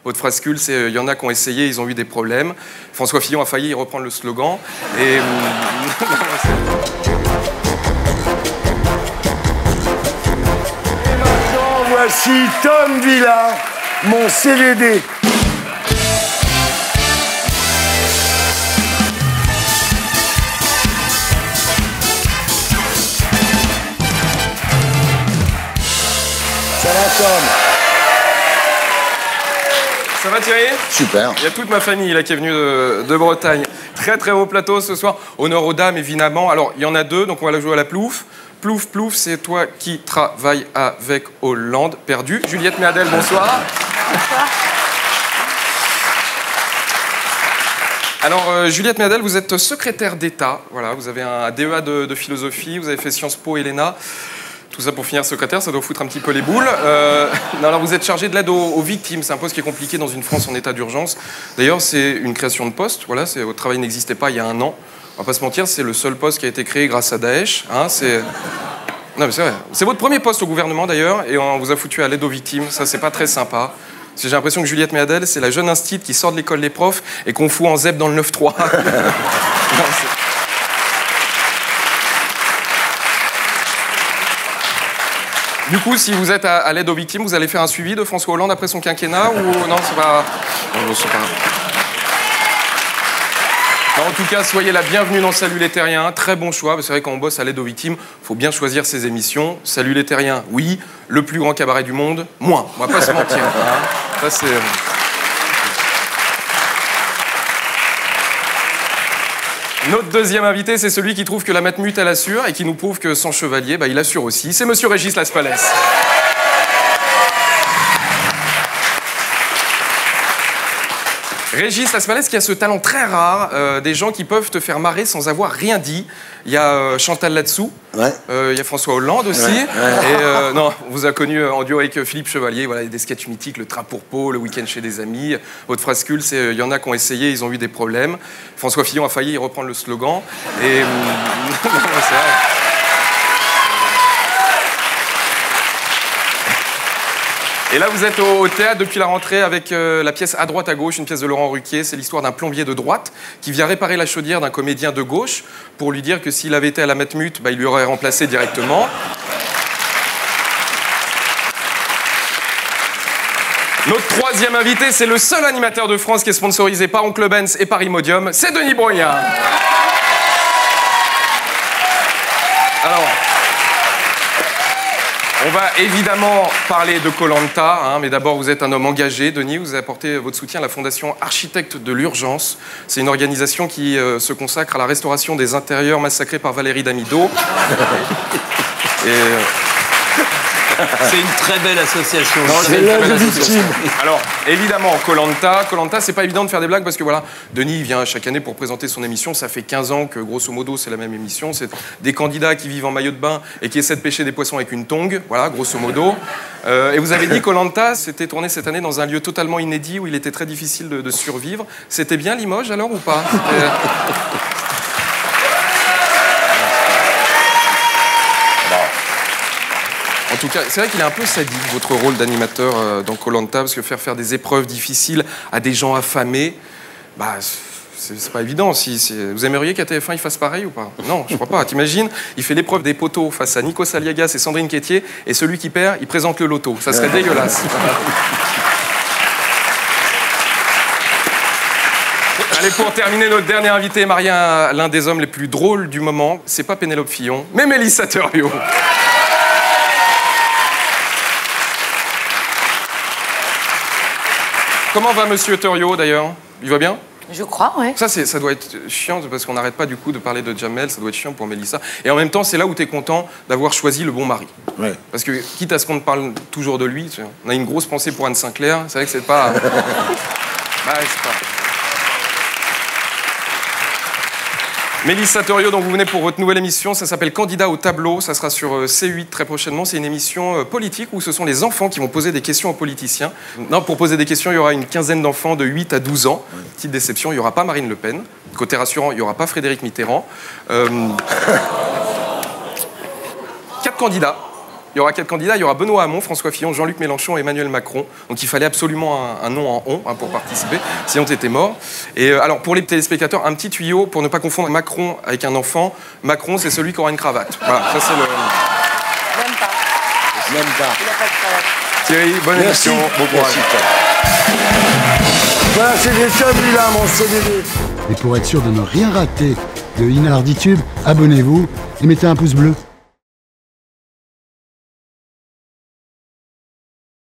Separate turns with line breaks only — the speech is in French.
Votre frascule, c'est il y en a qui ont essayé, ils ont eu des problèmes. François Fillon a failli reprendre le slogan. Et
maintenant, voici Tom Villa, mon CVD. Ça va, Tom?
ça va Thierry?
Super.
Il y a toute ma famille là qui est venue de Bretagne. Très très haut plateau ce soir. Honneur aux dames évidemment. Alors il y en a deux, donc on va la jouer à la plouf. Plouf plouf, c'est toi qui travailles avec Hollande. Perdu. Juliette Méadel, bonsoir.
Bonsoir.
Alors Juliette Méadel, vous êtes secrétaire d'État. Voilà, vous avez un DEA de philosophie, vous avez fait Sciences Po et l'ENA. Tout ça pour finir secrétaire, ça doit foutre un petit peu les boules. Non, alors vous êtes chargé de l'aide aux victimes. C'est un poste qui est compliqué dans une France en état d'urgence. D'ailleurs, c'est une création de poste. Voilà, votre travail n'existait pas il y a 1 an. On va pas se mentir, c'est le seul poste qui a été créé grâce à Daesh. Hein, non, mais c'est vrai. C'est votre premier poste au gouvernement d'ailleurs, et on vous a foutu à l'aide aux victimes. Ça, c'est pas très sympa. J'ai l'impression que Juliette Méadel, c'est la jeune instite qui sort de l'école des profs et qu'on fout en ZEP dans le 9-3. Non, du coup, si vous êtes à l'aide aux victimes, vous allez faire un suivi de François Hollande après son quinquennat ou non, c'est pas... Non, c'est pas... Non, en tout cas, soyez la bienvenue dans Salut les Terriens. Très bon choix. C'est vrai, quand on bosse à l'aide aux victimes, il faut bien choisir ses émissions. Salut les Terriens, oui. Le plus grand cabaret du monde, moins. On va pas se mentir. Hein. Ça, c'est... Notre deuxième invité, c'est celui qui trouve que la matmut, elle assure et qui nous prouve que sans chevalier, il assure aussi. C'est monsieur Régis Laspalès. Régis Laspalès qui a ce talent très rare, des gens qui peuvent te faire marrer sans avoir rien dit. Il y a Chantal là-dessous,
Ouais.
il y a François Hollande aussi.
Ouais.
Et non, on vous a connu en duo avec Philippe Chevalier, voilà, des sketchs mythiques, le train pour peau, le week-end chez des amis. Votre frascule, c'est il y en a qui ont essayé, ils ont eu des problèmes. François Fillon a failli reprendre le slogan. Et c'est vrai. Et là, vous êtes au théâtre depuis la rentrée avec la pièce À droite à gauche, une pièce de Laurent Ruquier. C'est l'histoire d'un plombier de droite qui vient réparer la chaudière d'un comédien de gauche pour lui dire que s'il avait été à la matmut, il lui aurait remplacé directement. Notre troisième invité, c'est le seul animateur de France qui est sponsorisé par Oncle Benz et par Imodium, c'est Denis Brogniart. Alors... on va évidemment parler de Koh-Lanta, hein, mais d'abord vous êtes un homme engagé, Denis, vous avez apporté votre soutien à la Fondation Architectes de l'Urgence. C'est une organisation qui se consacre à la restauration des intérieurs massacrés par Valérie Damido.
C'est une très belle association.
Non,
C'est l'aide aux victimes.
Alors, évidemment, Koh-Lanta, c'est pas évident de faire des blagues parce que voilà, Denis il vient chaque année pour présenter son émission. Ça fait 15 ans que, grosso modo, c'est la même émission. C'est des candidats qui vivent en maillot de bain et qui essaient de pêcher des poissons avec une tongue. Voilà, grosso modo. Et vous avez dit Koh-Lanta, c'était tourné cette année dans un lieu totalement inédit où il était très difficile de survivre. C'était bien Limoges alors ou pas? En tout cas, c'est vrai qu'il est un peu sadique, votre rôle d'animateur dans Koh-Lanta, parce que faire des épreuves difficiles à des gens affamés, c'est pas évident. Vous aimeriez qu'à TF1 il fasse pareil ou pas? Non, je crois pas. T'imagines, il fait l'épreuve des poteaux face à Nikos Aliagas et Sandrine Quétier, et celui qui perd, il présente le loto. Ça serait dégueulasse. Allez, pour terminer, notre dernier invité, Maria, l'un des hommes les plus drôles du moment. C'est pas Pénélope Fillon, mais Mélissa Theriot. Comment va Monsieur Theriot, d'ailleurs? Il va bien?
Je crois, ouais.
Ça doit être chiant, parce qu'on n'arrête pas, du coup, de parler de Jamel. Ça doit être chiant pour Mélissa. Et en même temps, c'est là où tu es content d'avoir choisi le bon mari.
Ouais.
Parce que, quitte à ce qu'on te parle toujours de lui, on a une grosse pensée pour Anne Sinclair. C'est vrai que c'est pas... c'est pas... Mélissa Theriot, donc vous venez pour votre nouvelle émission, ça s'appelle Candidat au tableau, ça sera sur C8 très prochainement. C'est une émission politique où ce sont les enfants qui vont poser des questions aux politiciens. Non, pour poser des questions, il y aura une quinzaine d'enfants de 8 à 12 ans. Petite déception, il n'y aura pas Marine Le Pen. Côté rassurant, il n'y aura pas Frédéric Mitterrand. 4 candidats. Il y aura 4 candidats, il y aura Benoît Hamon, François Fillon, Jean-Luc Mélenchon et Emmanuel Macron. Donc il fallait absolument un nom en on pour participer, sinon tu étais mort. Et alors pour les téléspectateurs, un petit tuyau pour ne pas confondre Macron avec un enfant. Macron, c'est celui qui aura une cravate. Voilà, ça c'est le...
Même pas.
Même pas.
Il n'a pas de cravate.
Thierry, bonne émission, bon courage.
Voilà, c'était Tom Villa, mon CDD.
Et pour être sûr de ne rien rater de Inarditube, abonnez-vous et mettez un pouce bleu.